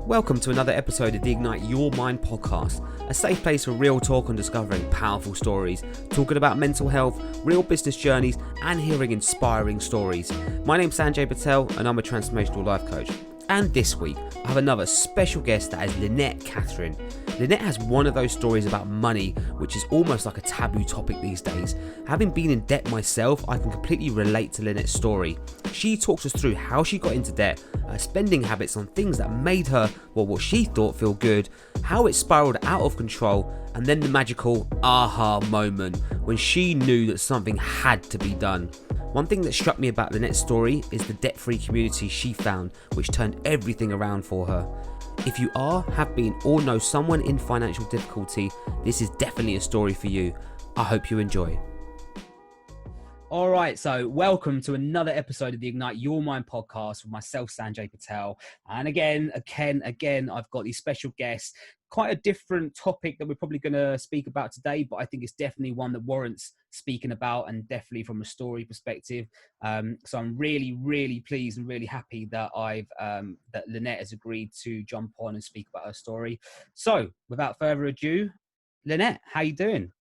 Welcome to another episode of the Ignite Your Mind podcast, a safe place for real talk on discovering powerful stories, talking about mental health, real business journeys, and hearing inspiring stories. My name's Sanjay and I'm a transformational life coach. And this week, I have another special guest that is Lynette Kathryn. Lynette has one of those stories about money, which is almost like a taboo topic these days. Having been in debt myself, I can completely relate to Lynette's story. She talks us through how she got into debt, her spending habits on things that made her, what she thought feel good, how it spiraled out of control, and then the magical aha moment when she knew that something had to be done. One thing that struck me about Lynette's story is the debt-free community she found, which turned everything around for her. If you are, have been, or know someone in financial difficulty, this is definitely a story for you. I hope you enjoy. All right, so welcome to another episode of the Ignite Your Mind podcast with myself, Sanjay Patel. And again, I've got these special guests. Quite a different topic that we're probably going to speak about today, but I think it's definitely one that warrants speaking about, and definitely from a story perspective. So I'm really, really pleased and really happy that that Lynette has agreed to jump on and speak about her story. So without further ado, Lynette, how you doing?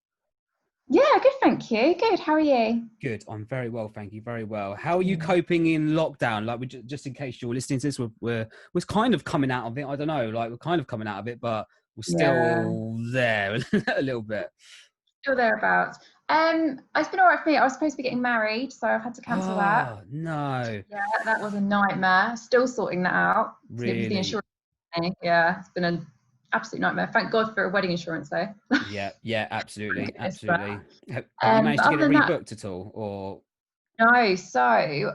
Yeah, good, thank you. Good, how are you? Good, I'm very well, thank you, very well. How are you coping in lockdown? Like, just in case you're listening to this, we're kind of coming out of it. I don't know, like we're kind of coming out of it, but we're still there a little bit. Still thereabouts. It's been all right for me. I was supposed to be getting married, so I've had to cancel that. Oh, no. Yeah, that was a nightmare. Still sorting that out. Really? The insurance. Yeah, it's been an absolute nightmare. Thank God for a wedding insurance, though. Yeah, absolutely. Have you managed to get it rebooked at all, or? No, so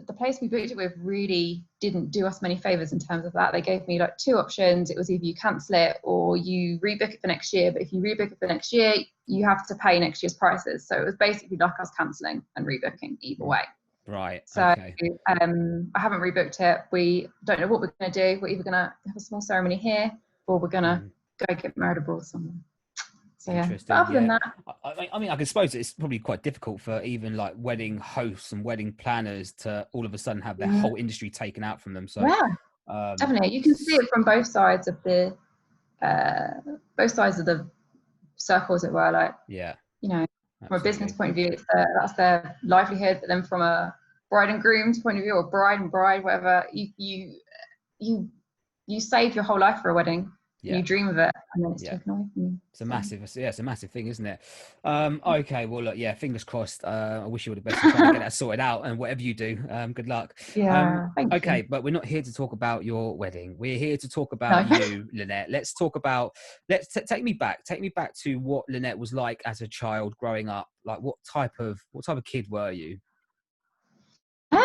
the place we booked it with really didn't do us many favors in terms of that. They gave me like two options. It was either you cancel it or you rebook it for next year. But if you rebook it for next year, you have to pay next year's prices. So it was basically like us cancelling and rebooking either way. Right. So okay. I haven't rebooked it. We don't know what we're going to do. We're either going to have a small ceremony here or we're going to go get married abroad somewhere. So, interesting. But other than that, I mean, I can suppose it's probably quite difficult for even like wedding hosts and wedding planners to all of a sudden have their whole industry taken out from them. So definitely, you can see it from both sides of the circle, as it were. Like, you know, from a business point of view, that's their livelihood. But then from a bride and groom's point of view, or bride and bride, whatever, you save your whole life for a wedding. You dream of it, and then it's taken away from you. It's a massive thing, isn't it? Okay, well, look, fingers crossed. I wish you all the best in trying to get that sorted out, and whatever you do, good luck. Thank you. But we're not here to talk about your wedding. We're here to talk about you, Lynette. Let's talk about. Take me back to what Lynette was like as a child growing up. Like, what type of kid were you? When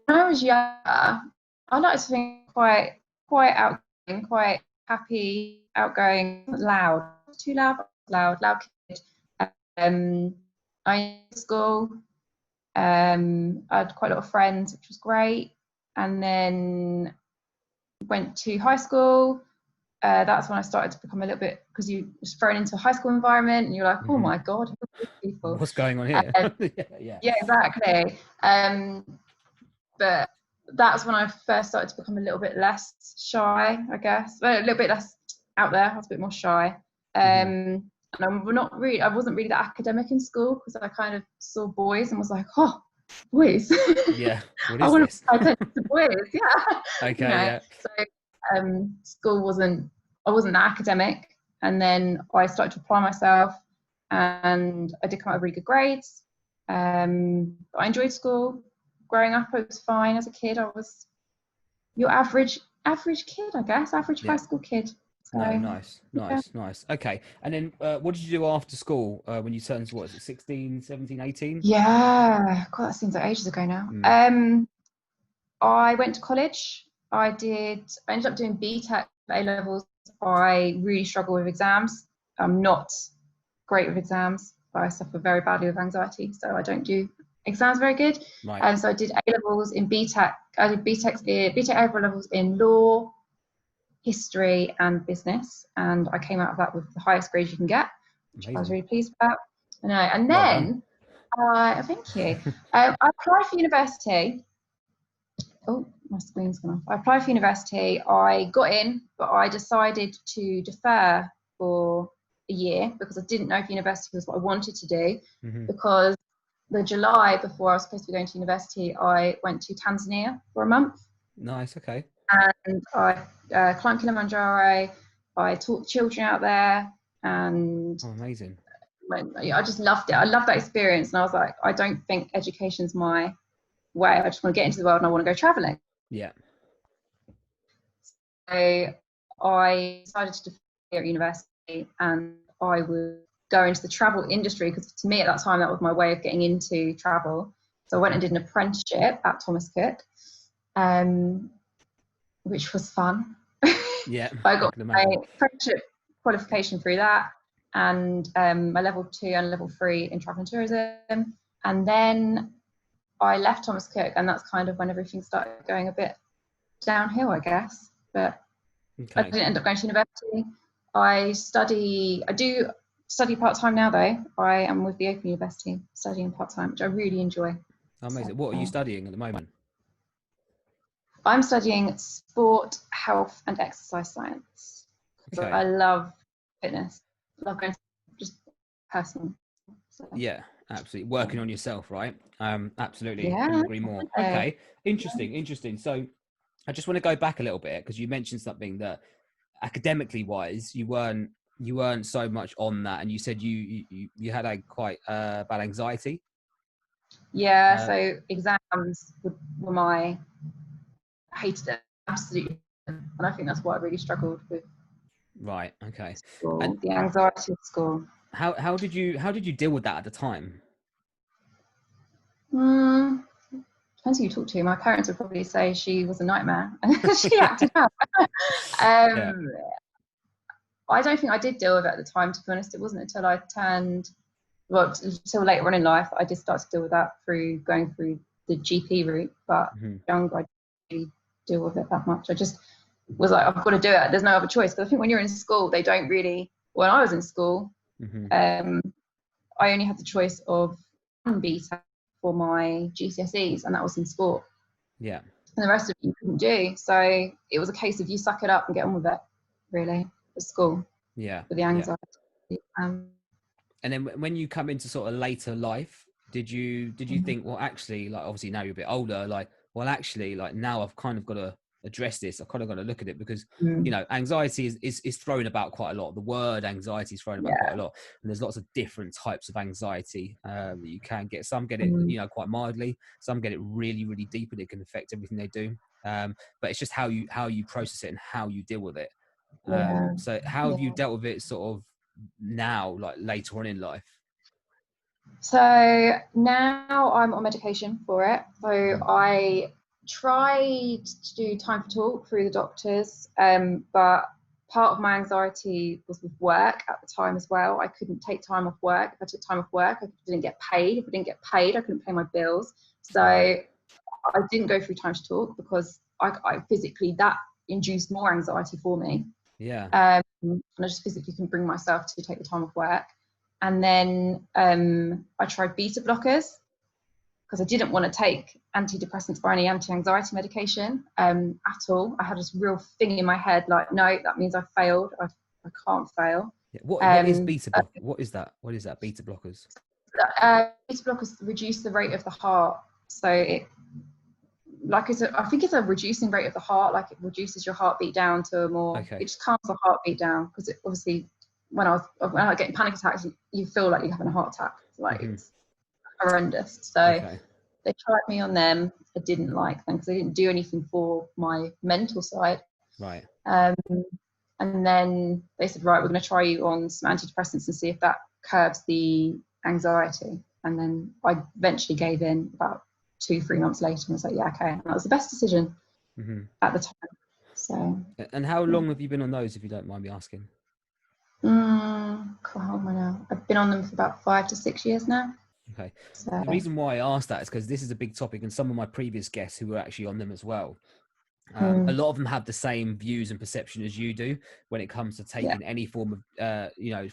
I was younger, I like to think quite outgoing, quite happy, outgoing, loud, too loud kid. I went to school. I had quite a lot of friends, which was great. And then went to high school. That's when I started to become a little bit, because you was thrown into a high school environment and you're like, oh my God, who are these people? What's going on here? Yeah, exactly. But that's when I first started to become a little bit less shy, I guess. A little bit less out there. I was a bit more shy. And I wasn't really that academic in school, because I kind of saw boys and was like, oh, boys. Yeah. What is I want this? to pay attention to boys. Yeah. Okay. So school I wasn't that academic. And then I started to apply myself, and I did come out with really good grades. I enjoyed school. Growing up, I was fine. As a kid, I was your average kid, I guess, high school kid. So, Nice. Okay. And then what did you do after school when you turned, 16, 17, 18? Yeah, God, that seems like ages ago now. I went to college. I ended up doing BTEC A-levels. I really struggle with exams. I'm not great with exams, but I suffer very badly with anxiety, so I don't do exams very good. Right. And so I did A-levels in BTEC. I did BTEC A-levels in law, history and business, and I came out of that with the highest grades you can get, which I was really pleased about. And then thank you. I applied for university. Oh, my screen's gone off. I applied for university. I got in, but I decided to defer for a year because I didn't know if university was what I wanted to do. Because the July before I was supposed to be going to university, I went to Tanzania for a month. Nice. Okay. And I climbed Kilimanjaro. I taught children out there, and amazing. I just loved it. I loved that experience, and I was like, I don't think education's my way. I just want to get into the world, and I want to go traveling. Yeah. So I decided to defer at university, and I would go into the travel industry because to me at that time that was my way of getting into travel. So I went and did an apprenticeship at Thomas Cook, which was fun. Yeah. I got my apprenticeship qualification through that, and my level 2 and level 3 in travel and tourism. And then I left Thomas Cook, and that's kind of when everything started going a bit downhill, I guess. But I didn't end up going to university. I do study part-time now, though. I am with the Open University studying part-time, which I really enjoy. Amazing. What are you studying at the moment? I'm studying sport, health, and exercise science. So I love fitness. I love going to just personal. So. Yeah, absolutely. Working on yourself, right? Absolutely. Yeah. Couldn't agree more. Okay. Interesting. So I just want to go back a little bit because you mentioned something that academically wise, you weren't so much on that, and you said you had a quite bad anxiety. Yeah. So exams were I hated it absolutely, and I think that's what I really struggled with. Right. Okay. And the anxiety of school. How did you deal with that at the time? Depends who you talk to. My parents would probably say she was a nightmare. She acted out. I don't think I did deal with it at the time, to be honest. It wasn't until I until later on in life, I did start to deal with that through going through the GP route. But younger, I didn't really deal with it that much. I just was like, I've got to do it. There's no other choice. Because I think when you're in school, they don't really. When I was in school, I only had the choice of one BTEC for my GCSEs, and that was in sport. Yeah. And the rest of it you couldn't do. So it was a case of you suck it up and get on with it, really, for school. Yeah. For the anxiety. Yeah. And then when you come into sort of later life, did you think, well, actually, like obviously now you're a bit older, like, well, actually, like now I've kind of got to address this. I've kind of got to look at it because, you know, anxiety is thrown about quite a lot. The word anxiety is thrown about quite a lot. And there's lots of different types of anxiety that you can get. Some get it, you know, quite mildly. Some get it really, really deep, and it can affect everything they do. But it's just how you process it and how you deal with it. So how have you dealt with it sort of now, like later on in life? So now I'm on medication for it. So I tried to do time for talk through the doctors, but part of my anxiety was with work at the time as well. I couldn't take time off work. If I took time off work, I didn't get paid. If I didn't get paid, I couldn't pay my bills. So I didn't go through time to talk because I physically, that induced more anxiety for me. Yeah. And I just physically couldn't bring myself to take the time off work. And then I tried beta blockers because I didn't want to take antidepressants or any anti-anxiety medication at all. I had this real thing in my head, like, no, that means I failed. I can't fail. Yeah. What is beta block? What is that? What is that? Beta blockers? Beta blockers reduce the rate of the heart. So I think it's a reducing rate of the heart. Like it reduces your heartbeat down to a more. It just calms the heartbeat down because obviously. When I was getting panic attacks, you feel like you're having a heart attack. Like it's horrendous. So they tried me on them. I didn't like them because they didn't do anything for my mental side. Right. And then they said, right, we're going to try you on some antidepressants and see if that curbs the anxiety. And then I eventually gave in about 2-3 months later and was like, yeah, okay. And that was the best decision at the time. So. And how long have you been on those, if you don't mind me asking? How old am I now? I've been on them for about 5 to 6 years now. Okay. So. The reason why I asked that is because this is a big topic, and some of my previous guests who were actually on them as well A lot of them have the same views and perception as you do when it comes to Yeah. taking any form of,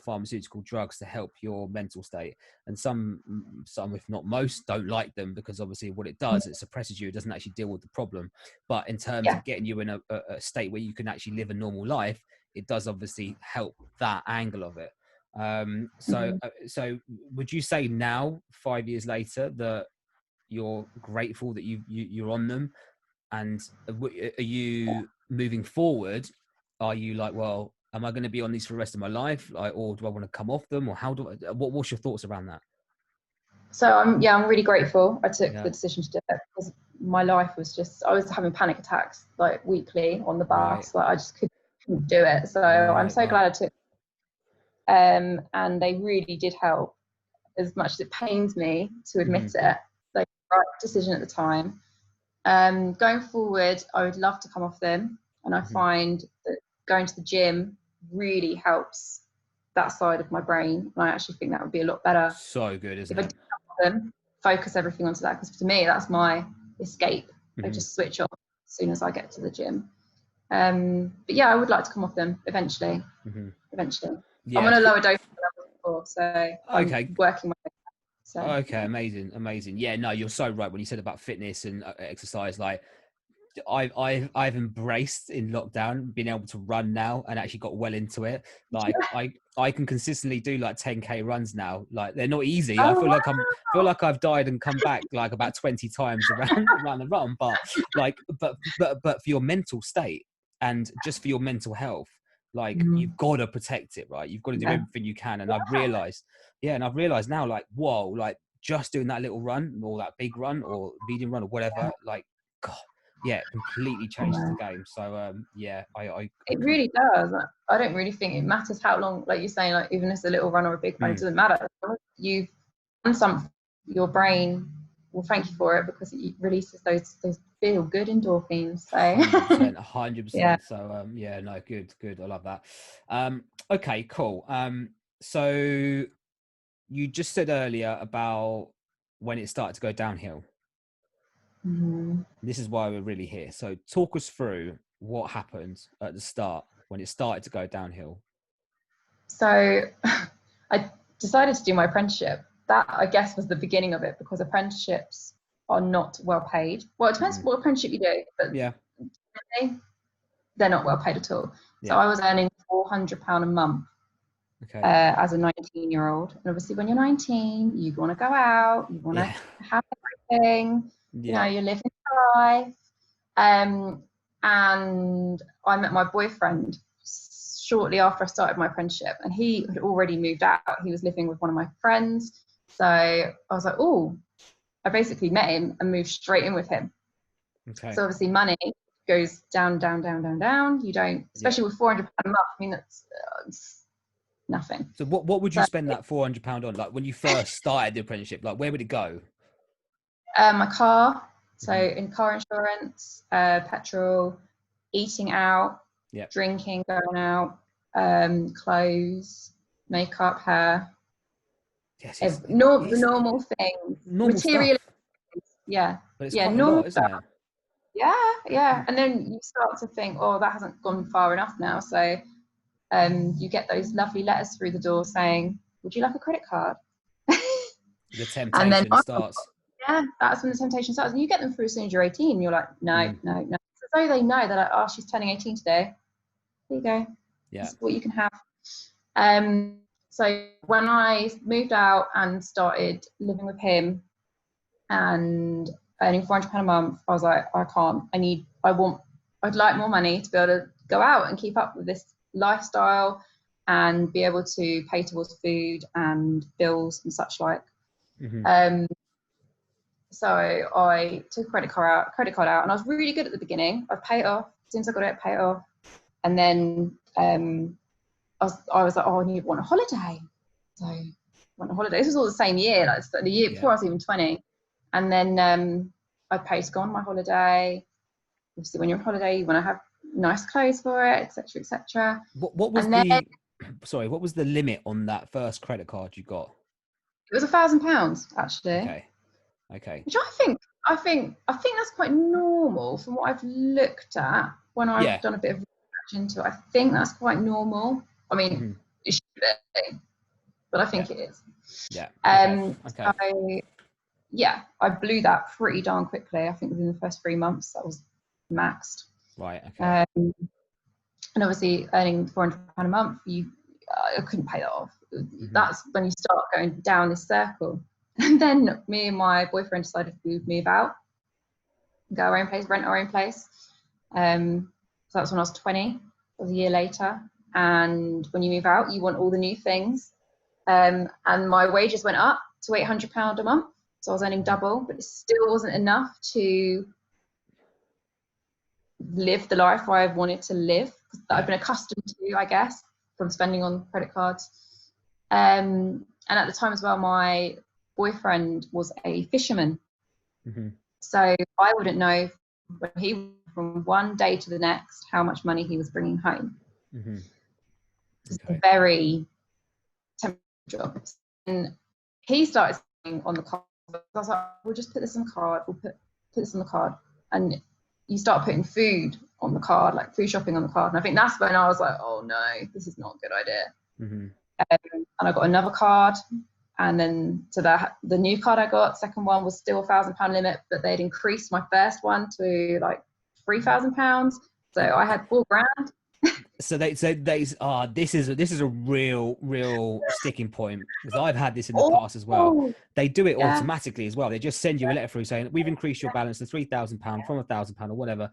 pharmaceutical drugs to help your mental state. And some, if not most, don't like them because obviously what it does, it suppresses you. It doesn't actually deal with the problem. But in terms Yeah. of getting you in a state where you can actually live a normal life, it does obviously help that angle of it. So would you say now, 5 years later, that you're grateful that you're on them? And are you moving forward? Are you like, well, am I going to be on these for the rest of my life? Like, or do I want to come off them? Or how do I, what's your thoughts around that? So I'm really grateful I took Yeah. the decision to do it, because my life was just, I was having panic attacks like weekly on the bus. Like I just couldn't do it. So I'm so glad I took. And they really did help, as much as it pains me to admit it. Like, right decision at the time. Going forward, I would love to come off them, and I find that going to the gym really helps that side of my brain, and I actually think that would be a lot better. So good, isn't if it? I did come off them, focus everything onto that, because to me that's my escape. I just switch off as soon as I get to the gym. But yeah, I would like to come off them eventually. Eventually, Yeah, I'm on a lower dose than I was before, so okay. I'm working my way back. So. Okay, amazing. Yeah, no, you're so right when you said about fitness and exercise. Like, I've embraced in lockdown being able to run now, and actually got well into it. Like I can consistently do like 10K runs now. Like, they're not easy. I feel like I've died and come back like about 20 times around the run. But like, but for your mental state and just for your mental health, like you've got to protect it, right? You've got to do everything you can. And I've realized now, like, whoa, like just doing that little run or that big run or medium run or whatever, like, God, yeah, completely changes the game. So It really does. I don't really think it matters how long, like you're saying, like even if it's a little run or a big run, it doesn't matter. You've done something, your brain will thank you for it, because it releases those feel good endorphins. So 100%. Yeah. So no, good. I love that. Okay, cool. So you just said earlier about when it started to go downhill. This is why we're really here. So talk us through what happened at the start when it started to go downhill. So I decided to do my apprenticeship. That, I guess, was the beginning of it, because apprenticeships are not well paid. Well, it depends what apprenticeship you do, but they're not well paid at all. So I was earning £400 a month as a 19-year-old. And obviously when you're 19, you want to go out, you want to have everything, you know, you're living life. And I met my boyfriend shortly after I started my apprenticeship, and he had already moved out. He was living with one of my friends. So I was like, oh, I basically met him and moved straight in with him. So obviously money goes down. You don't, especially with £400 a month. I mean, that's nothing. So what would you spend that £400 on? Like, when you first started the apprenticeship, like, where would it go? My car. So in car insurance, petrol, eating out, drinking, going out, clothes, makeup, hair. Yes, the normal things. Material. Yeah. But it's quite a lot, isn't it? Yeah. And then you start to think, oh, that hasn't gone far enough now. So you get those lovely letters through the door saying, would you like a credit card? The temptation starts. Yeah, that's when the temptation starts. And you get them through as soon as you're 18. You're like, no. So they know, they're like, oh, she's turning 18 today. There you go. Yeah. This is what you can have. So when I moved out and started living with him and earning £400 a month, I was like, I can't. I'd like more money to be able to go out and keep up with this lifestyle and be able to pay towards food and bills and such like. So I took a credit card out, and I was really good at the beginning. I'd pay it off. As soon as I got it, pay it off. And then I was like, oh, I want a holiday. So I went on holiday. This was all the same year, like the year before I was even 20. And then I paid to go on my holiday. Obviously, when you're on holiday, you want to have nice clothes for it, etc., etc. What was the limit on that first credit card you got? It was £1,000 actually. Okay. Which I think I think that's quite normal from what I've looked at when I've Yeah. done a bit of research into it. I think that's quite normal. I mean, it should be, but I think it is. Yeah. Okay. So yeah, I blew that pretty darn quickly. I think within the first 3 months that was maxed. Right. Okay. And obviously earning £400 a month, I couldn't pay that off. That's when you start going down this circle. And then me and my boyfriend decided we would move out, go our own place, rent our own place. So that was when I was 20. It was a year later. And when you move out, you want all the new things. And my wages went up to £800 a month. So I was earning double, but it still wasn't enough to live the life I wanted to live, that I've been accustomed to, I guess, from spending on credit cards. And at the time as well, my boyfriend was a fisherman. So I wouldn't know when he, from one day to the next, how much money he was bringing home. It's a very temporary job. And he started saying on the card, I was like, we'll just put this on the card, we'll put this on the card. And you start putting food on the card, like free shopping on the card. And I think that's when I was like, oh no, this is not a good idea. And I got another card. And then so the new card I got, second one, was still £1,000 limit, but they'd increased my first one to like £3,000. So I had £4,000. So this is a real sticking point, because I've had this in the past as well. They do it automatically as well. They just send you a letter through saying we've increased your balance to £3,000 from £1,000 or whatever.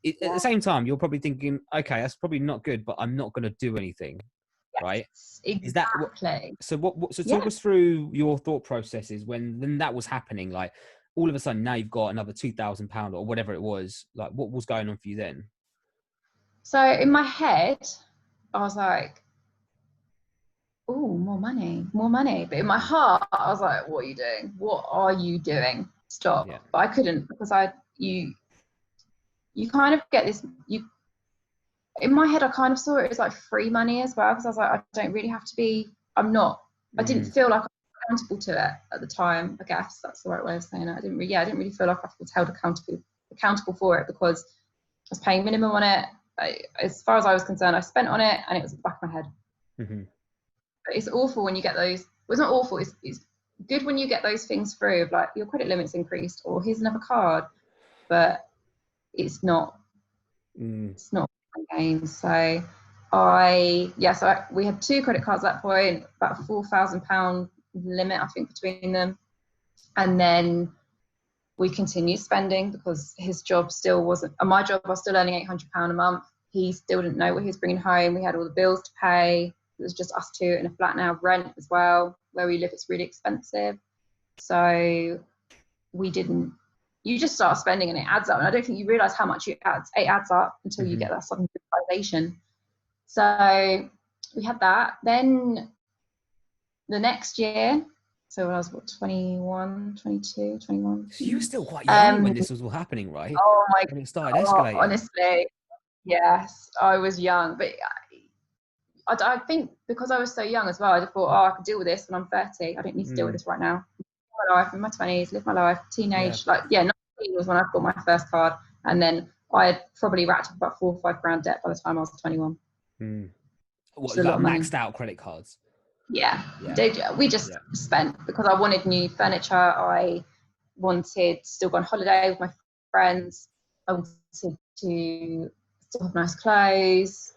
At the same time, you're probably thinking, okay, that's probably not good, but I'm not going to do anything, right? Exactly. Is that so? So talk us through your thought processes when that was happening. Like all of a sudden, now you've got another £2,000 or whatever it was. Like what was going on for you then? So in my head, I was like, oh, more money. But in my heart, I was like, what are you doing? What are you doing? Stop. Yeah. But I couldn't, because you kind of get this, in my head, I kind of saw it as like free money as well, because I was like, I don't really have to be, I didn't feel like I was accountable to it at the time. I guess that's the right way of saying it. I didn't really feel like I was held accountable for it, because I was paying minimum on it. As far as I was concerned, I spent on it and it was at the back of my head. But it's awful when you get those. Well, it's not awful. It's good when you get those things through of like your credit limit's increased or here's another card, but it's not. It's not a game. So we had 2 credit cards at that point, about a £4,000 limit, I think, between them, and then we continued spending because his job still wasn't, my job, I was still earning £800 a month. He still didn't know what he was bringing home. We had all the bills to pay. It was just us two in a flat now, rent as well. Where we live, it's really expensive. So you just start spending and it adds up. And I don't think you realise how much it adds up until you get that sudden realisation. So we had that. Then the next year, so I was 21, 22, 21. So you were still quite young when this was all happening, right? Oh my God. When it started escalating. Honestly, yes, I was young. But I think because I was so young as well, I just thought, I could deal with this when I'm 30. I don't need to deal with this right now. Live my life in my 20s, live my life, teenage. 19 was when I got my first card. And then I had probably racked up about £4 or £5 debt by the time I was 21. What, like maxed out credit cards? Yeah. We just spent because I wanted new furniture. I wanted to still go on holiday with my friends. I wanted to still have nice clothes.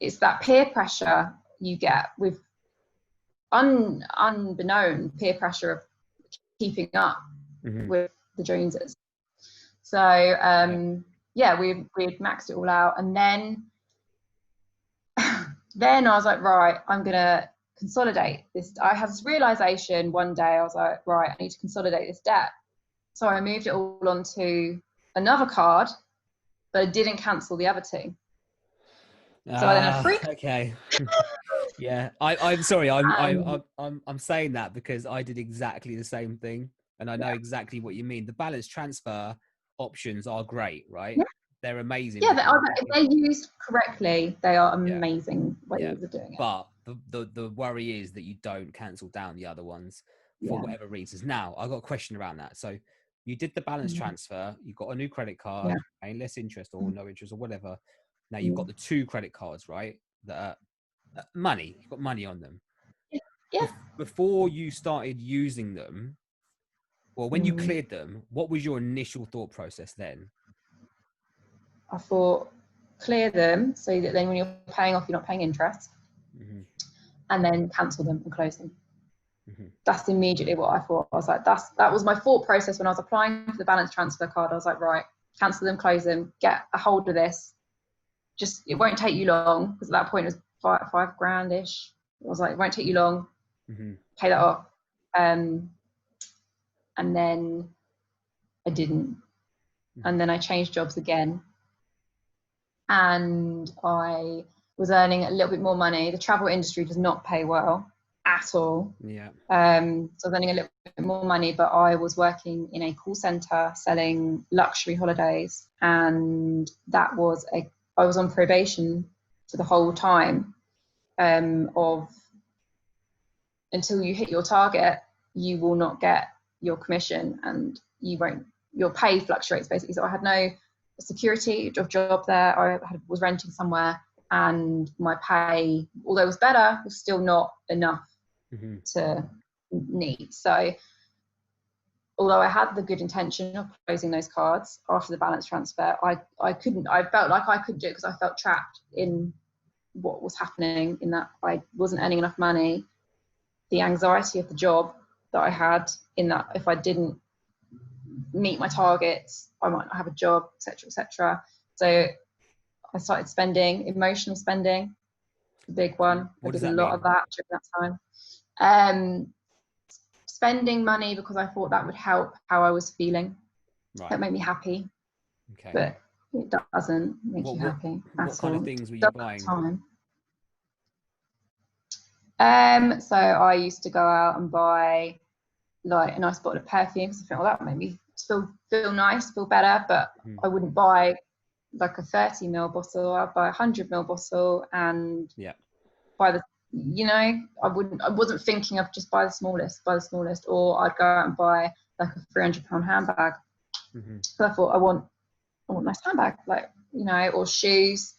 It's that peer pressure you get with unbeknown peer pressure of keeping up with the Joneses. So we'd maxed it all out, and then I was like, right, I'm gonna consolidate this. I had this realization one day. I was like, right, I need to consolidate this debt. So I moved it all onto another card, but I didn't cancel the other 2. So I then had 3. Okay. Yeah, I'm sorry. I'm saying that because I did exactly the same thing, and I know exactly what you mean. The balance transfer options are great, right? Yeah. They're amazing. Yeah, if they're used correctly, they are amazing ways of doing it. But the worry is that you don't cancel down the other ones for whatever reasons. Now, I've got a question around that. So You did the balance Mm. transfer. You got a new credit Yeah. card, paying less interest or Mm. no interest or whatever. Now you've got Mm. the two credit cards, right? That are money. You've got money on them. Yeah. Before you started using them, or when you Mm. cleared them, what was your initial thought process then? I thought clear them so that then when you're paying off, you're not paying interest, Mm-hmm. and then cancel them and close them. Mm-hmm. That's immediately what I thought. I was like, that was my thought process when I was applying for the balance transfer card. I was like, right, cancel them, close them, get a hold of this. Just, it won't take you long, because at that point it was five grand-ish. I was like, it won't take you long, Mm-hmm. pay that off. And then I didn't. And then I changed jobs again. And I was earning a little bit more money. The travel industry does not pay well at all. Yeah. So I was earning a little bit more money, but I was working in a call center selling luxury holidays. And I was on probation for the whole time, of until you hit your target, you will not get your commission, and your pay fluctuates basically. So I had no security of job there. Was renting somewhere, and my pay, although it was better, was still not enough Mm-hmm. to need. So although I had the good intention of closing those cards after the balance transfer, I felt like I couldn't do it because I felt trapped in what was happening, in that I wasn't earning enough money. The anxiety of the job that I had, in that if I didn't meet my targets, I might not have a job, etc., etc. So I started spending, emotional spending, the big one. What I does did a that lot mean? of that during that time. Spending money because I thought that would help how I was feeling. Right. That made me happy, Okay. but it doesn't make you happy what at kind of all. things were you At buying? the time. So I used to go out and buy like a nice bottle of perfume, because I think, well, that would make me feel nice, feel better. But I wouldn't buy like a 30ml bottle. I'd buy a 100ml bottle, and buy the, I wasn't thinking of just buy the smallest, or I'd go out and buy like a £300 handbag. So I thought, I want a nice handbag, like, or shoes.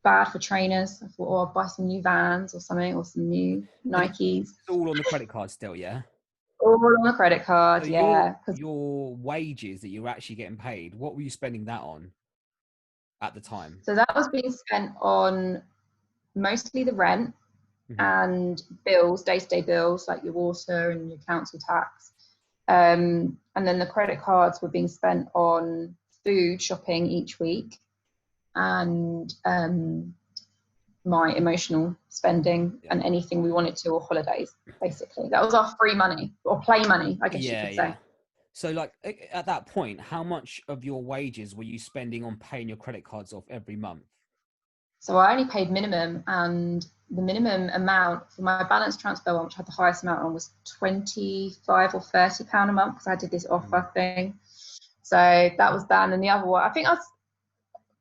Bad for trainers. I thought, oh, I'll buy some new Vans or something, or some new Nikes. It's all on the credit card still, yeah? All on the credit card, So yeah. your wages that you were actually getting paid, what were you spending that on at the time? So that was being spent on mostly the rent and bills, day-to-day bills, like your water and your council tax. And then the credit cards were being spent on food shopping each week, and my emotional spending and anything we wanted to, or holidays, basically. That was our free money, or play money, I guess you could say. So like at that point, how much of your wages were you spending on paying your credit cards off every month? So I only paid minimum, and the minimum amount for my balance transfer one, which had the highest amount on, was £25 or £30 a month, because I did this offer thing. So that was that. And then the other one,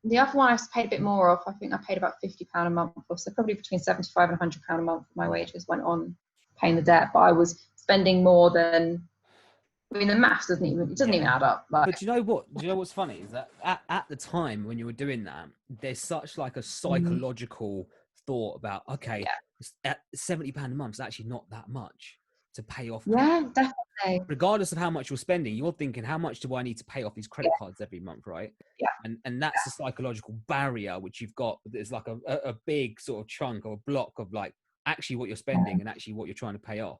the other one I paid a bit more off. I think I paid about £50 a month, so probably between £75 and £100 a month. My wages went on paying the debt, but I was spending more than. I mean, the maths doesn't even add up. Like, but do you know what? Do you know what's funny is that at the time when you were doing that, there's such like a psychological thought about, okay, at £70 a month is actually not that much to pay off. Yeah, definitely. Regardless of how much you're spending, you're thinking, how much do I need to pay off these credit cards every month, right? Yeah. And that's the psychological barrier which you've got. There's like a big sort of chunk or a block of like actually what you're spending and actually what you're trying to pay off.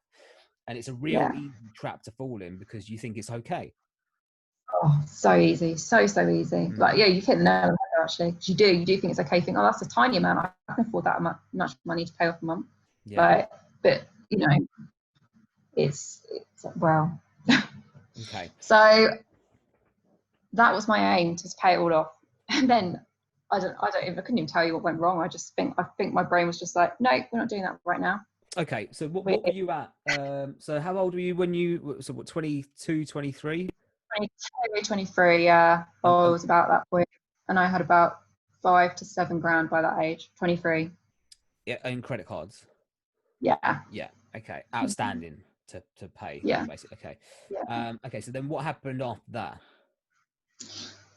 And it's a real easy trap to fall in, because you think it's okay. Oh, so easy, so easy. Like, yeah, you've hit the nail on the head, actually. You do think it's okay. You think, oh, that's a tiny amount. I can afford that much money to pay off a month. Like, but it's well. Okay. So that was my aim, to pay it all off, and then I couldn't even tell you what went wrong. I think my brain was just like, no, we're not doing that right now. Okay, so what were you at? So how old were you when you? So what, 22, 23? 22, 23, yeah. I was about that point, and I had about 5 to 7 grand by that age. 23. Yeah, in credit cards. Yeah. Yeah. Okay. Outstanding. to pay. Yeah. Basically. Okay. Yeah. Okay. So then what happened after that?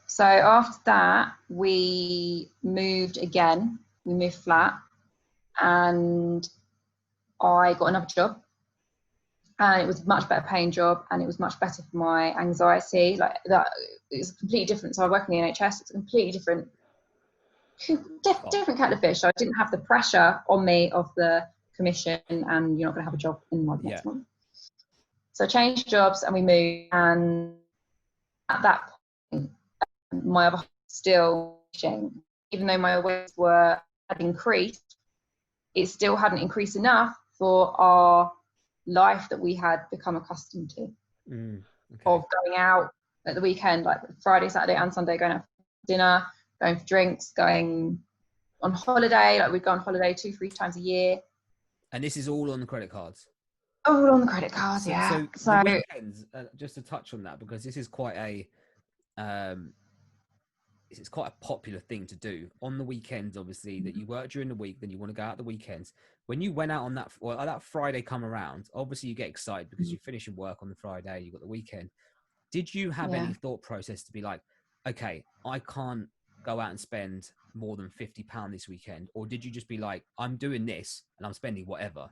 So after that, we moved again. We moved flat, and I got another job, and it was a much better paying job, and it was much better for my anxiety. Like that, it was completely different. So I work in the NHS. It's a completely different kettle of fish. So I didn't have the pressure on me of the commission, and you're not going to have a job in the next month. So I changed jobs, and we moved, and at that point, my other half was still pushing. Even though my weights had increased, it still hadn't increased enough for our life that we had become accustomed to. Of going out at the weekend, like Friday, Saturday and Sunday, going out for dinner, going for drinks, going on holiday. Like we'd go on holiday 2-3 times a year. And this is all on the credit cards? All on the credit cards, yeah. So the weekends, just to touch on that, because this is quite a it's quite a popular thing to do on the weekends. Obviously, that you work during the week, then you want to go out the weekends. When you went out on that Friday come around, obviously you get excited because you're finishing work on the Friday, you've got the weekend. Did you have any thought process to be like, okay, I can't go out and spend more than £50 this weekend? Or did you just be like, I'm doing this and I'm spending whatever?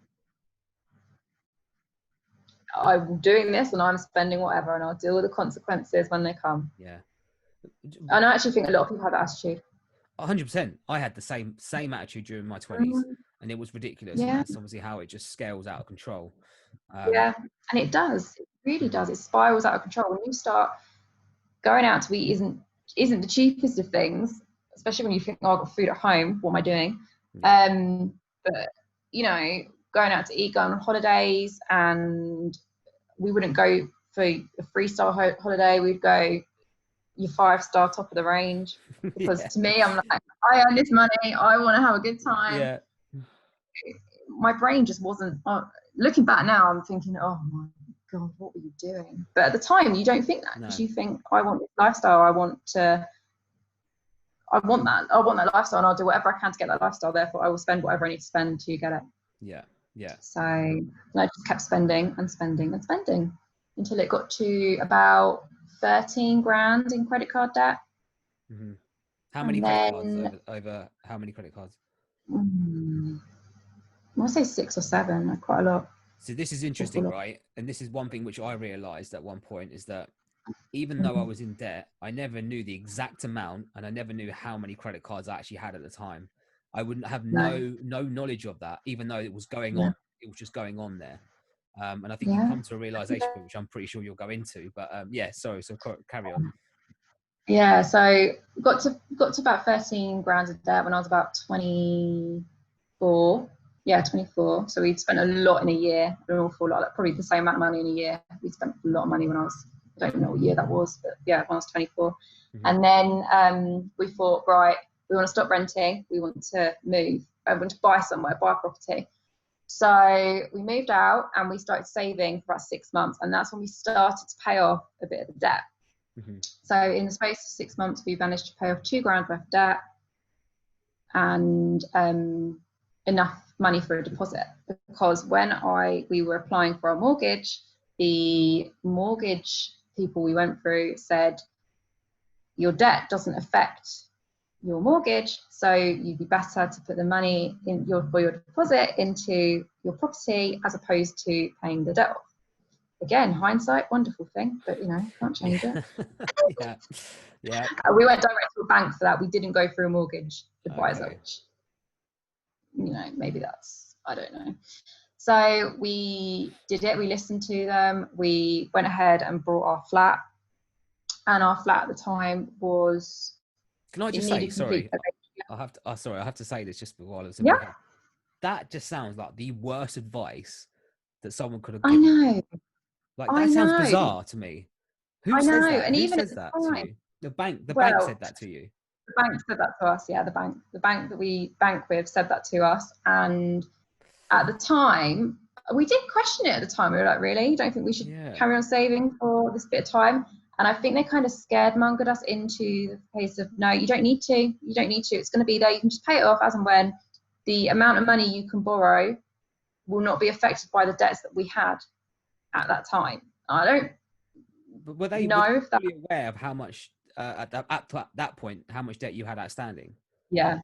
I'm doing this and I'm spending whatever, and I'll deal with the consequences when they come. Yeah. And I actually think a lot of people have that attitude. 100%. I had the same attitude during my 20s, and it was ridiculous. And that's obviously how it just scales out of control. And it does. It really does. It spirals out of control. When you start going out to eat isn't the cheapest of things, especially when you think, oh, I've got food at home, what am I doing? But you know, going out to eat, going on holidays, and we wouldn't go for a 3-star holiday. We'd go your 5-star top of the range, because to me, I'm like, I earn this money, I want to have a good time. My brain just wasn't looking back now, I'm thinking, oh my god, what were you doing? But at the time you don't think that, because you think, I want this lifestyle, I want that lifestyle, and I'll do whatever I can to get that lifestyle, therefore I will spend whatever I need to spend to get it. So I just kept spending and spending and spending until it got to about 13 grand in credit card debt. How many credit cards over how many credit cards? I want to say 6 or 7, quite a lot. So this is interesting, right? And this is one thing which I realized at one point, is that even though I was in debt, I never knew the exact amount, and I never knew how many credit cards I actually had at the time. I wouldn't have no knowledge of that, even though it was going on. It was just going on there. And I think you come to a realization, which I'm pretty sure you'll go into. But sorry, so carry on. Yeah, so got to about 13 grand of debt when I was about 24. Yeah, 24. So we'd spent a lot in a year, an awful lot, probably the same amount of money in a year. We spent a lot of money when I don't know what year that was, but yeah, when I was 24. And then we thought, right, we want to stop renting. We want to move. I want to buy somewhere, buy a property. So we moved out and we started saving for about 6 months. And that's when we started to pay off a bit of the debt. So in the space of 6 months, we managed to pay off 2 grand worth of debt and enough money for a deposit. Because when we were applying for our mortgage, the mortgage people we went through said, your debt doesn't affect your mortgage, so you'd be better to put the money for your deposit into your property as opposed to paying the debt off. Again, hindsight, wonderful thing, but can't change it. We went direct to a bank for that. We didn't go through a mortgage advisor, which maybe that's, I don't know. So we did it. We listened to them. We went ahead and bought our flat, and our flat at the time was. Can I just say, sorry, I have to say this just while it's in my head. That just sounds like the worst advice that someone could have given. I know. Like, that sounds bizarre to me. Who says that? And who says that to you? The bank said that to you. The bank said that to us, yeah, the bank that we bank with said that to us. And at the time, we did question it at the time. We were like, really? You don't think we should carry on saving for this bit of time? And I think they kind of scaremongered us into the case of, no, you don't need to. You don't need to. It's going to be there. You can just pay it off as and when. The amount of money you can borrow will not be affected by the debts that we had. at that time. I don't But were they know if that, fully aware of how much at that point, how much debt you had outstanding? yeah,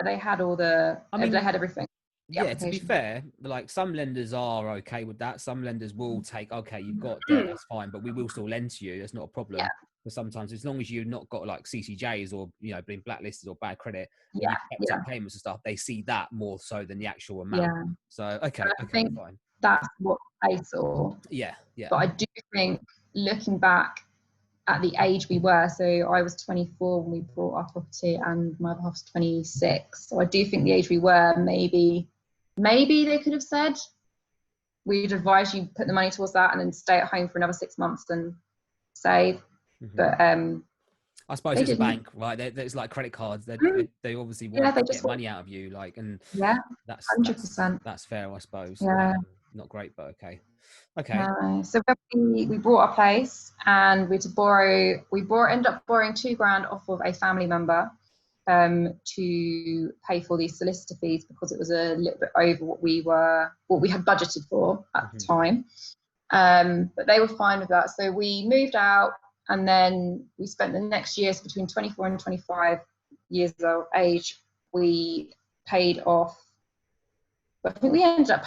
they had I they mean, had everything, the yeah, to be application. fair, like some lenders are okay with that. Some lenders will take, okay, you've got debt, that's fine, but we will still lend to you. That's not a Yeah, problem. But sometimes, as long as you've not got like CCJs or been blacklisted or bad credit, and yeah, you've kept yeah, up payments and stuff, they see that more so than the actual amount. yeah. So And okay, I okay, think fine. that's what they saw. Yeah, yeah. But I do think, looking back at the age we were, so I was 24 when we bought our property, and my other half was 26. So I do think the age we were, maybe they could have said, we'd advise you put the money towards that and then stay at home for another 6 months and save. Mhm. But I suppose they it's a didn't. bank, right? It's like credit cards. They obviously Yeah, want they to just get money out of you, like, and yeah, that's 100%. fair, I suppose. Yeah. Not great, but okay, okay. No. So we bought a place, and ended up borrowing 2 grand off of a family member to pay for these solicitor fees, because it was a little bit over what we had budgeted for at the time. But they were fine with that. So we moved out, and then we spent the next years, between 24 and 25 years of age, we paid off. But I think we ended up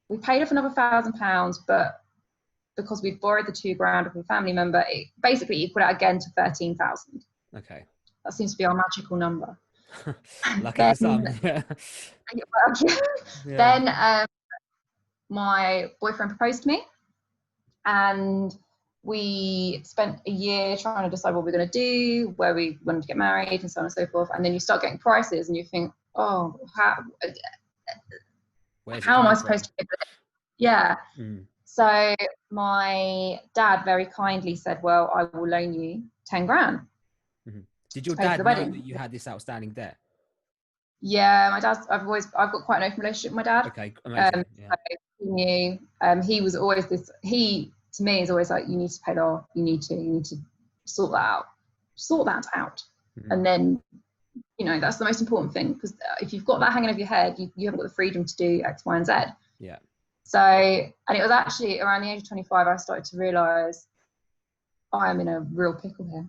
we paid off another £1,000, but because we borrowed the 2 grand of a family member, it basically equaled out again to 13,000. Okay. That seems to be our magical number. Lucky Then, for some. Yeah. Yeah. then my boyfriend proposed to me, and we spent a year trying to decide what we're going to do, where we wanted to get married, and so on and so forth. And then you start getting prices, and you think, oh, how am I supposed to do it? Yeah. Mm. So my dad very kindly said, well, I will loan you 10 grand. Mm-hmm. Did your to pay for dad the know wedding. that you had this outstanding debt? Yeah, my dad's, I've got quite an open relationship with my dad. Okay, amazing. Yeah. So he knew, he was always to me is always like, you need to pay that off, you need to sort that out. Mm-hmm. And then, that's the most important thing, because if you've got that hanging over your head, you haven't got the freedom to do X, Y, and Z. Yeah. So, and it was actually around the age of 25, I started to realize I am in a real pickle here.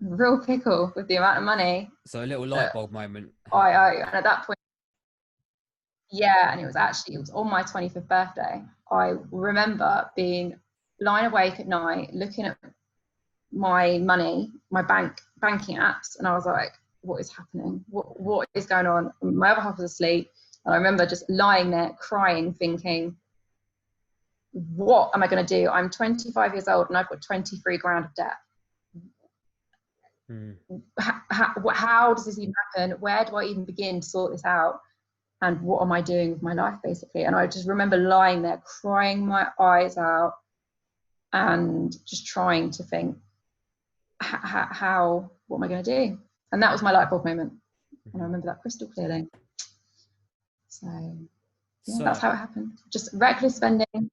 Real pickle with the amount of money. So a little light bulb moment. And at that point, yeah, and it was on my 25th birthday. I remember being lying awake at night, looking at my money, my banking apps, and I was like, what is happening? What is going on? And my other half was asleep, and I remember just lying there crying, thinking, what am I going to do? I'm 25 years old and I've got 23 grand of debt. How does this even happen? Where do I even begin to sort this out? And what am I doing with my life, basically? And I just remember lying there, crying my eyes out, and just trying to think, what am I going to do? And that was my light bulb moment. And I remember that crystal clearly. So that's how it happened. Just reckless spending.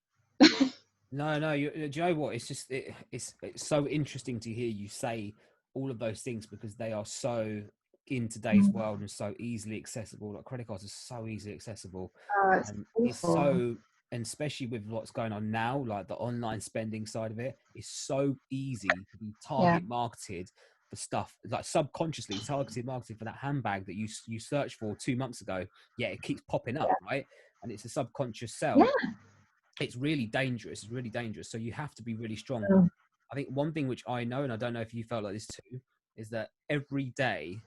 No, do you know what? It's just it's so interesting to hear you say all of those things, because they are so in today's world and so easily accessible. Like, credit cards are so easily accessible. It's so, and especially with what's going on now, like the online spending side of it, is so easy to be target marketed for stuff, like subconsciously targeted marketing for that handbag that you searched for 2 months ago. Yeah, it keeps popping up, right? And it's a subconscious sell. Yeah. It's really dangerous. It's really dangerous. So you have to be really strong. I think one thing which I know, and I don't know if you felt like this too, is that every day,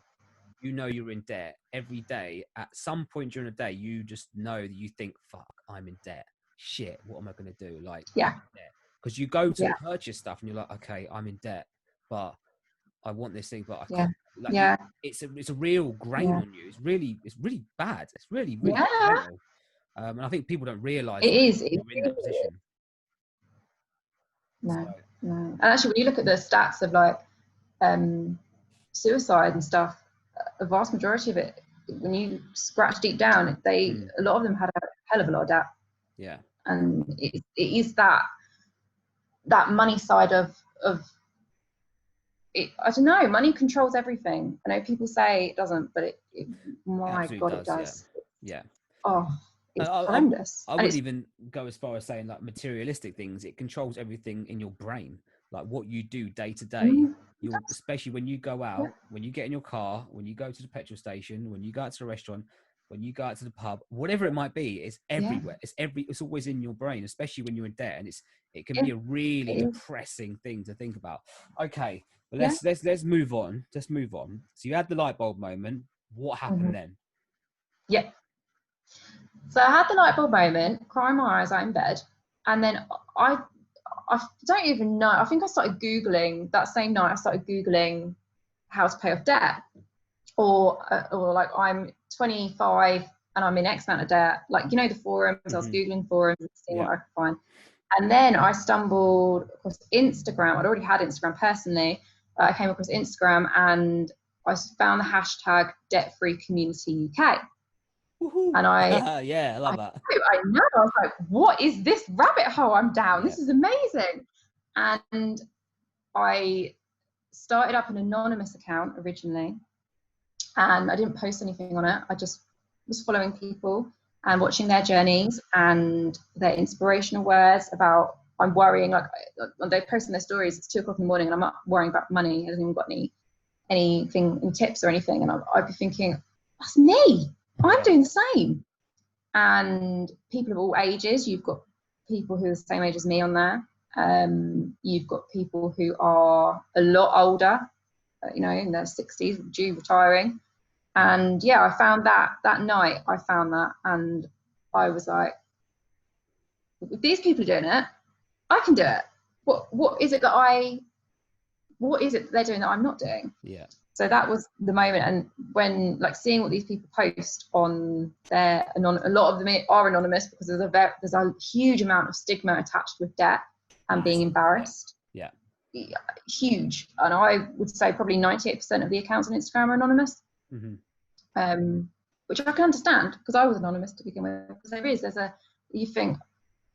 you're in debt. Every day, at some point during the day, you just know that you think, fuck, I'm in debt. Shit, what am I going to do? Like, because you go to purchase stuff and you're like, okay, I'm in debt, but I want this thing, but I can't. Like, it's a real grain on you. It's really bad. It's really terrible. And I think people don't realise it is. You're in that position. No. And actually, when you look at the stats of like suicide and stuff, a vast majority of it, when you scratch deep down, a lot of them had a hell of a lot of debt. Yeah. And it is that money side of it. I don't know. Money controls everything. I know people say it doesn't, but my God, it does. Yeah. Oh, it's I horrendous. And wouldn't it's even go as far as saying like materialistic things. It controls everything in your brain, like what you do day to day. You'll, especially when you go yeah, out, when you get in your car, when you go to the petrol station, when you go out to the restaurant, when you go out to the pub, whatever it might be, it's yeah, everywhere. It's always in your brain, especially when you're in debt, and it can yeah, be a really it is. depressing thing to think about. Okay, but Yeah. let's move on. Let's move on. So you had the light bulb moment. What happened Mhm. then? Yeah. So I had the light bulb moment, crying my eyes out in bed, and then I I don't even know. I think I started Googling that same night. I started Googling how to pay off debt, or like I'm 25 and I'm in X amount of debt. Like the forums. I was Googling forums and seeing Yeah. what I could find. And then I stumbled across Instagram. I'd already had Instagram personally. I came across Instagram and I found the hashtag debt free community UK. Woohoo. And Yeah, I love that. I know. I was like, what is this rabbit hole I'm down? Yeah. This is amazing. And I started up an anonymous account originally, and I didn't post anything on it. I just was following people and watching their journeys and their inspirational words about I'm worrying, like they're posting their stories, it's 2 o'clock in the morning and I'm not worrying about money. I haven't even got any tips or anything. And I'd be thinking, that's me. I'm doing the same. And people of all ages, you've got people who are the same age as me on there. You've got people who are a lot older, in their 60s, due retiring. And yeah, I found that night, and I was like, if these people are doing it, I can do it. What is it that they're doing that I'm not doing? Yeah. So that was the moment. And when seeing what these people post on their a lot of them are anonymous because there's a huge amount of stigma attached with debt and being embarrassed. Yeah. Huge. And I would say probably 98% of the accounts on Instagram are anonymous. Which I can understand because I was anonymous to begin with. Because you think,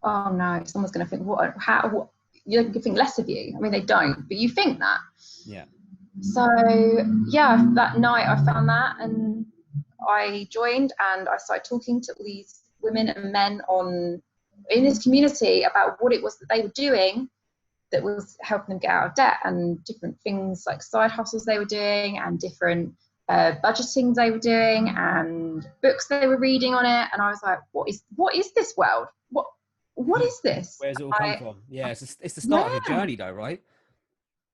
oh no, someone's going to think what you're going to think less of you. I mean, they don't, but you think that. Yeah. So yeah, that night I found that and I joined and I started talking to all these women and men in this community about what it was that they were doing that was helping them get out of debt, and different things like side hustles they were doing and different budgeting they were doing and books they were reading on it. And I was like, what is this world? What is this? Where's it all come from? Yeah, it's the start of a journey though, right?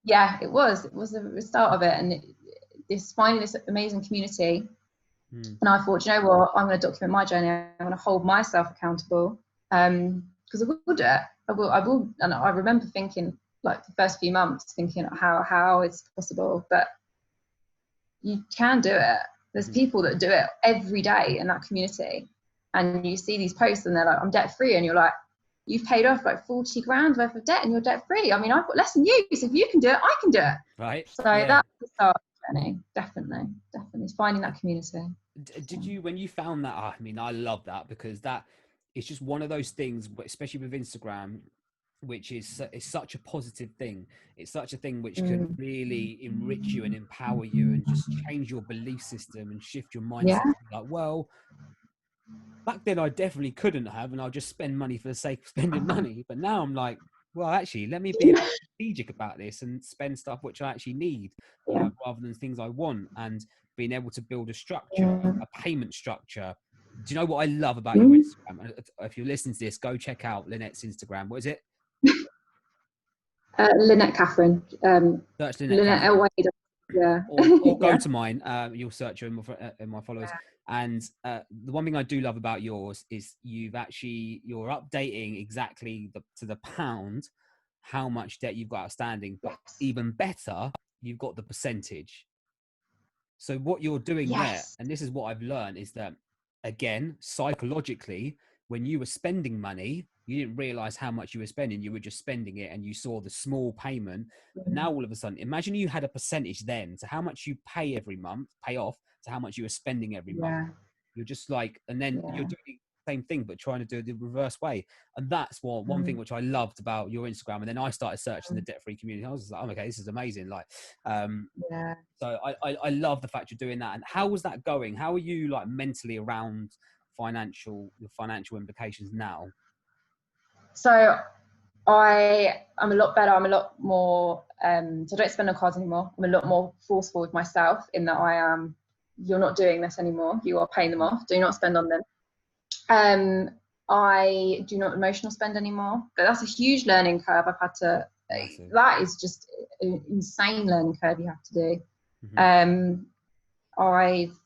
Yeah, it was the start of it, and finding this amazing community. And I thought, you know what, I'm going to document my journey. I'm going to hold myself accountable, because I will do it. I will. And I remember thinking, the first few months, thinking how it's possible, but you can do it. There's people that do it every day in that community, and you see these posts, and they're like, I'm debt free, and you're like, you've paid off 40 grand worth of debt, and you're debt free. I mean, I've got less than you, so if you can do it, I can do it. Right. So that's the start of the journey. Definitely, finding that community. Did you, when you found that? I mean, I love that because it's just one of those things, especially with Instagram, which is such a positive thing. It's such a thing which can really enrich you and empower you and just change your belief system and shift your mindset. Yeah. Well, back then I definitely couldn't have, and I'll just spend money for the sake of spending money. But now I'm like, well, actually, let me be strategic about this and spend stuff which I actually need, rather than things I want, and being able to build a structure, a payment structure. Do you know what I love about your Instagram? If you're listening to this, go check out Lynette's Instagram. What is it? Lynette Kathryn. Search Lynette Kathryn. L-Y. Yeah. Or go to mine. You'll search her in my followers. And the one thing I do love about yours is you're updating exactly to the pound how much debt you've got outstanding. But even better, you've got the percentage. So what you're doing there, and this is what I've learned, is that, again, psychologically, when you were spending money, you didn't realize how much you were spending. You were just spending it and you saw the small payment. But now all of a sudden, imagine you had a percentage then to how much you pay every month, pay off, to how much you were spending every month. You're just and then you're doing the same thing, but trying to do it the reverse way. And that's one thing which I loved about your Instagram. And then I started searching the debt-free community. I was just like, oh, okay, this is amazing. So I love the fact you're doing that. And how was that going? How are you mentally around your financial implications now? So I'm a lot better. I'm a lot more, so I don't spend on cards anymore. I'm a lot more forceful with myself in that you're not doing this anymore. You are paying them off. Do not spend on them. I do not emotional spend anymore. But that's a huge learning curve. Massive. That is just an insane learning curve you have to do. Mm-hmm. I've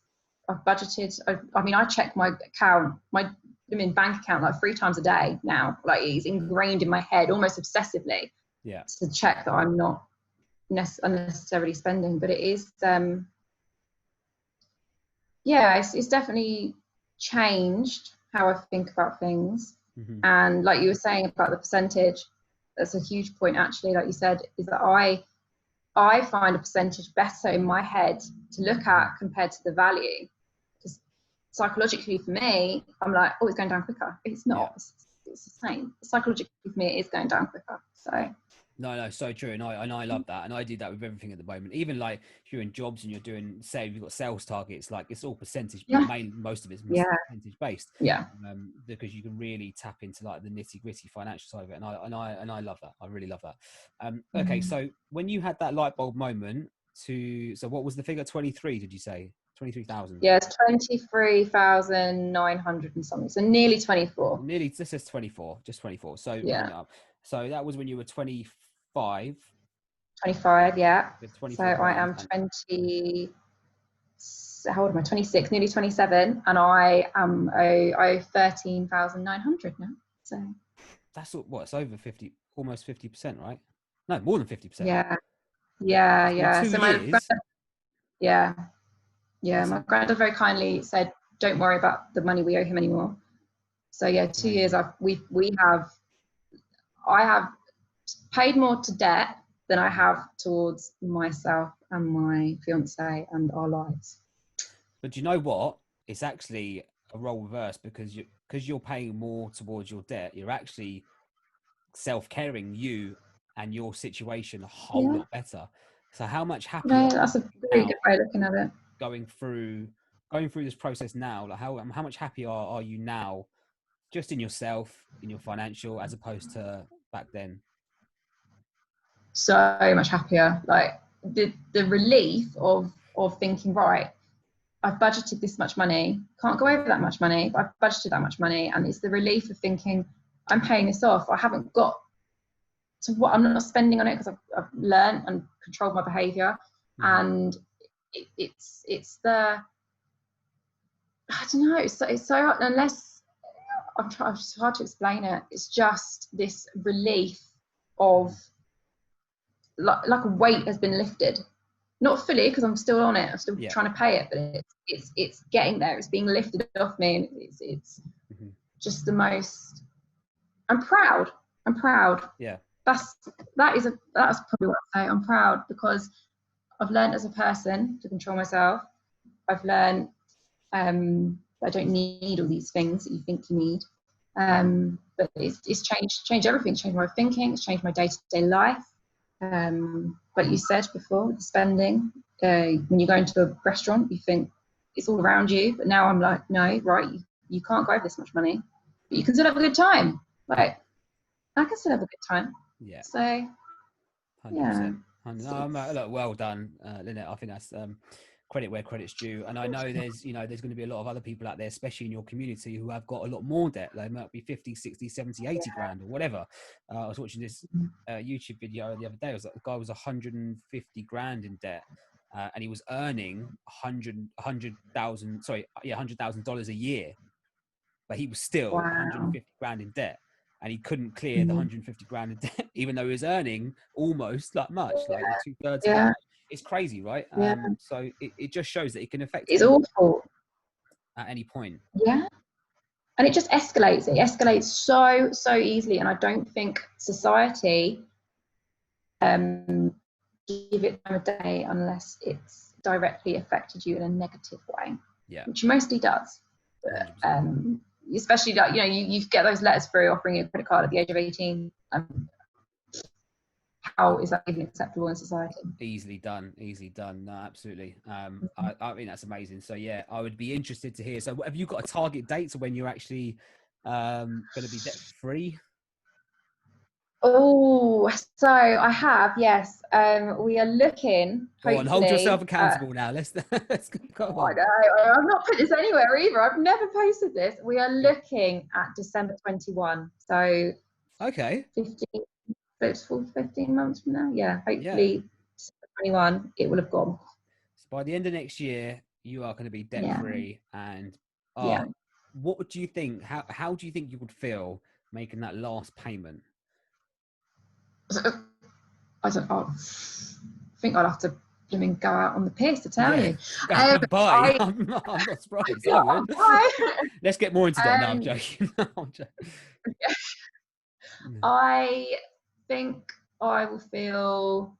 budgeted. I check my account, my bank account like 3 times a day now. Like, it's ingrained in my head almost obsessively. Yeah. To check that I'm not unnecessarily spending. But it is, it's definitely changed how I think about things. Mm-hmm. And like you were saying about the percentage, that's a huge point actually. Like you said, is that I find a percentage better in my head to look at compared to the value. Because psychologically for me, I'm like, oh, it's going down quicker. It's not. Yeah. It's the same. Psychologically for me, it is going down quicker. So. No, so true, and I love that, and I do that with everything at the moment. Even like if you're in jobs and you're doing, say, you've got sales targets, like it's all percentage. Yeah. Most of it's percentage based. Yeah. Because you can really tap into like the nitty gritty financial side of it, and I love that. I really love that. Okay, so when you had that light bulb moment, so what was the figure? 23? Did you say 23,000? Yeah, it's 23,900 and something. So nearly 24. Nearly. This says 24, just 24. So yeah. So that was when you were 25. 25, yeah. 24 so I am 20. How old am I? 26, nearly 27, and I owe 13,900 now. So that's what, it's over 50, almost 50%, right? No, more than 50%. Yeah. So my years. My granddad very kindly said, "Don't worry about the money we owe him anymore." So yeah, 2 years I have paid more to debt than I have towards myself and my fiance and our lives. But you know what? It's actually a role reverse, because you're paying more towards your debt. You're actually self-caring you and your situation a whole lot better. So how much happier? That's a really good way of looking at it. Going through this process now, like how much happier are you now, just in yourself, in your financial, as opposed to back then? So much happier. Like the relief of thinking, right, I've budgeted this much money, can't go over that much money, but I've budgeted that much money, and it's the relief of thinking, I'm paying this off. I haven't got to what, I'm not spending on it, because I've learned and controlled my behaviour. And it's the, I don't know, it's so, unless it's hard to explain it. It's just this relief of like a weight has been lifted. Not fully, because I'm still on it. I'm still trying to pay it, but it's getting there. It's being lifted off me, and it's just the most. I'm proud. Yeah. That's probably what I say. I'm proud because I've learned as a person to control myself. I've learned I don't need all these things that you think you need. But it's changed everything. It's changed my thinking. It's changed my day-to-day life. Like you said before, the spending. When you go into a restaurant, you think it's all around you, but now I'm like, no, right? You can't go over this much money, but you can still have a good time. Like, I can still have a good time. Yeah. So, 100%. Look, well done, Lynette. I think that's credit where credit's due. And I know there's going to be a lot of other people out there, especially in your community, who have got a lot more debt. They might be 50, 60, 70, 80 grand or whatever. I was watching this YouTube video the other day. It was like the guy was 150 grand in debt. And he was earning $100,000 a year, but he was still 150 grand in debt. And he couldn't clear the 150 grand in debt, even though he was earning almost like much, like 2/3 of that. It's crazy, right? So it just shows that it can affect. It's awful. At any point. Yeah. And it just escalates. It escalates so easily. And I don't think society give it time of day unless it's directly affected you in a negative way. Yeah. Which mostly does. But, especially like, you get those letters through offering you a credit card at the age of 18. how is that even acceptable in society? Easily done. No, absolutely. I think that's amazing. So yeah, I would be interested to hear. So have you got a target date to when you're actually going to be debt free? Oh, so I have, yes. We are looking, Go on, hold yourself hopefully. accountable now. Let's go I on. know, I've not put this anywhere either. I've never posted this. We are looking at December 21. So Okay. 15, so it's full 15 months from now. Yeah, Yeah. hopefully December 21, it will have gone. So by the end of next year, you are going to be debt Yeah, free. And yeah. what would you think? How do you think you would feel making that last payment? So, I don't know. I think I'll have to blooming go out on the piss to tell Yeah, you. go out and buy. I, I'm not surprised. yeah, I would. I, Let's get more into that. No, I'm um, joking. No, I'm joking. I think I will feel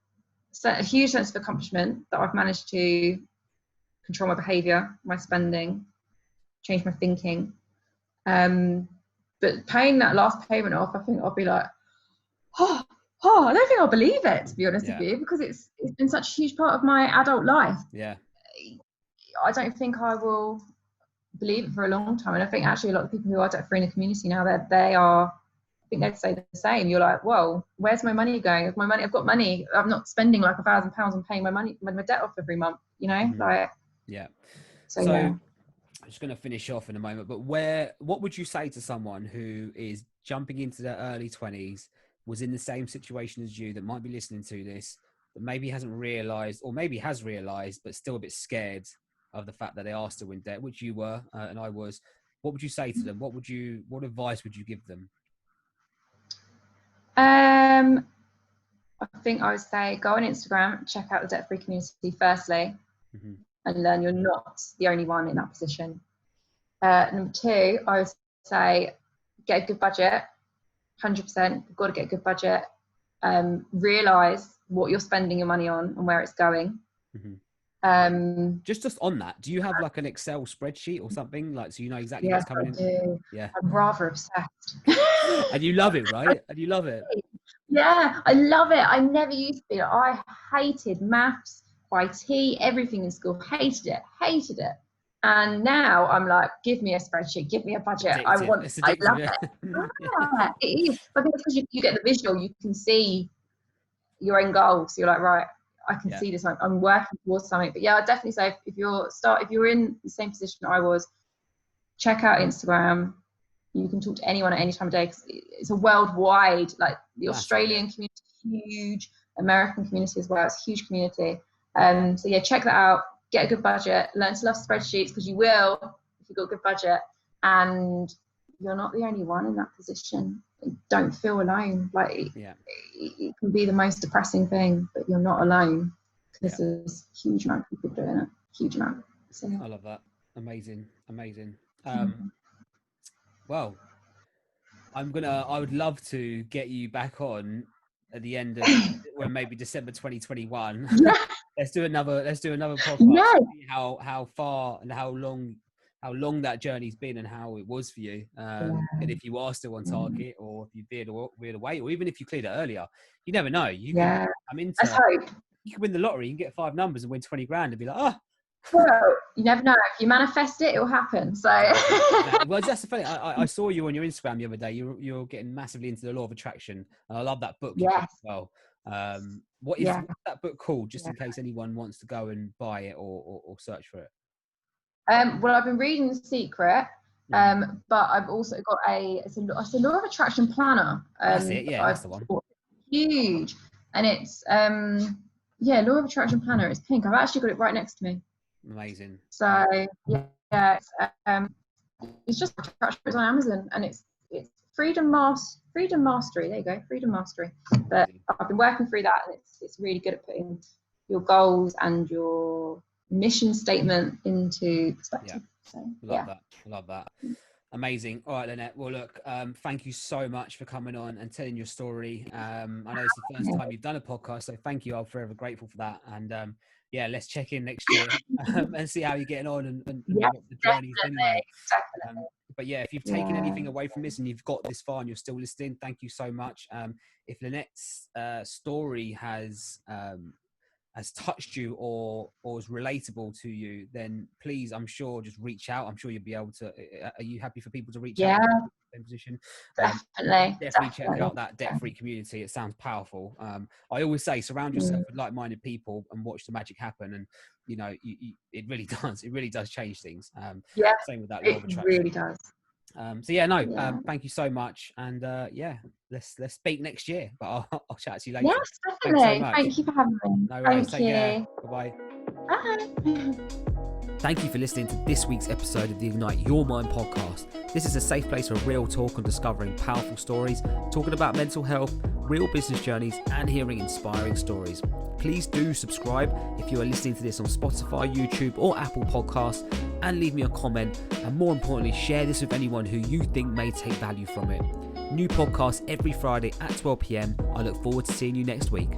a huge sense of accomplishment that I've managed to control my behaviour, my spending, change my thinking. But paying that last payment off, I think I'll be like, oh, I don't think I'll believe it, to be honest with you, because it's been such a huge part of my adult life. Yeah. I don't think I will believe it for a long time. And I think actually a lot of people who are debt free in the community now, they are, I think they'd say the same. You're like, whoa, where's my money going? If my money, I've got money, I'm not spending like £1,000 and paying my debt off every month, you know? Mm-hmm. Like, yeah. So yeah. I'm just going to finish off in a moment, but what would you say to someone who is jumping into their early 20s, was in the same situation as you, that might be listening to this, that maybe hasn't realized, or maybe has realized, but still a bit scared of the fact that they are still in debt, which you were, and I was. What would you say to them? What advice would you give them? I think I would say go on Instagram, check out the debt free community firstly, Mm-hmm. and learn you're not the only one in that position. Number two, I would say get a good budget. 100%, you've got to get a good budget. Realize what you're spending your money on and where it's going. Mm-hmm. Just on that, do you have like an Excel spreadsheet or something, like, so you know exactly what's coming in? Do. Yeah, I'm rather obsessed. And you love it, right? And you love it. Yeah, I love it. I never used to be. I hated maths, IT, everything in school. Hated it. And now I'm like, give me a spreadsheet, give me a budget. It's I addictive, love yeah. it. Yeah, it is. But because you get the visual, you can see your end goal. So you're like, right, I can see this. I'm working towards something. But yeah, I'd definitely say if you're in the same position I was, check out Instagram. You can talk to anyone at any time of day, because it's a worldwide, like the Australian community, huge, American community as well. It's a huge community. So yeah, check that out. Get a good budget. Learn to love spreadsheets, because you will if you've got a good budget. And you're not the only one in that position. Don't feel alone. Like it can be the most depressing thing, but you're not alone, because there's a huge amount of people doing it. Huge amount. So I love that. Amazing. Well, I would love to get you back on at the end of when maybe December 2021. Yeah. Let's do another podcast. Yeah. See how far and how long that journey's been and how it was for you. And if you are still on target, or if you veered away, or even if you cleared it earlier, you never know. You can you can win the lottery, you can get 5 numbers and win 20 grand and be like, oh. Well, you never know. If you manifest it, it will happen. So, well, that's the funny. I saw you on your Instagram the other day. You're getting massively into the law of attraction, and I love that book. Yes. As well. What's that book called? Just in case anyone wants to go and buy it or search for it. Well, I've been reading The Secret, but I've also got it's a law of attraction planner. That's it. Yeah, that's the one. Huge, and it's law of attraction planner. It's pink. I've actually got it right next to me. Amazing. So it's just attraction. It's on Amazon, and it's Freedom Mastery. There you go, Freedom Mastery. But I've been working through that, and it's really good at putting your goals and your mission statement into perspective. I love that. Amazing. All right, Lynette. Well, look, thank you so much for coming on and telling your story. I know it's the first time you've done a podcast, so thank you. I'm forever grateful for that. And let's check in next year and see how you're getting on and what the journey's been like. But yeah, if you've taken anything away from this and you've got this far and you're still listening, thank you so much. If Lynette's story has touched you or is relatable to you, then please, I'm sure, just reach out. I'm sure you'll be able to. Are you happy for people to reach out? In position? Definitely check out that debt-free community. It sounds powerful. I always say surround yourself with like-minded people and watch the magic happen, and you know, it really does change things. Same with that law of attraction. It really does. Thank you so much, and let's speak next year, but I'll chat to you later. Yes, definitely. Thank you for having me. No worries. Thank you. Bye-bye. Bye. Thank you for listening to this week's episode of the Ignite Your Mind podcast. This is a safe place for real talk and discovering powerful stories, talking about mental health, real business journeys, and hearing inspiring stories. Please do subscribe if you are listening to this on Spotify, YouTube, or Apple Podcasts, and leave me a comment. And more importantly, share this with anyone who you think may take value from it. New podcasts every Friday at 12 p.m. I look forward to seeing you next week.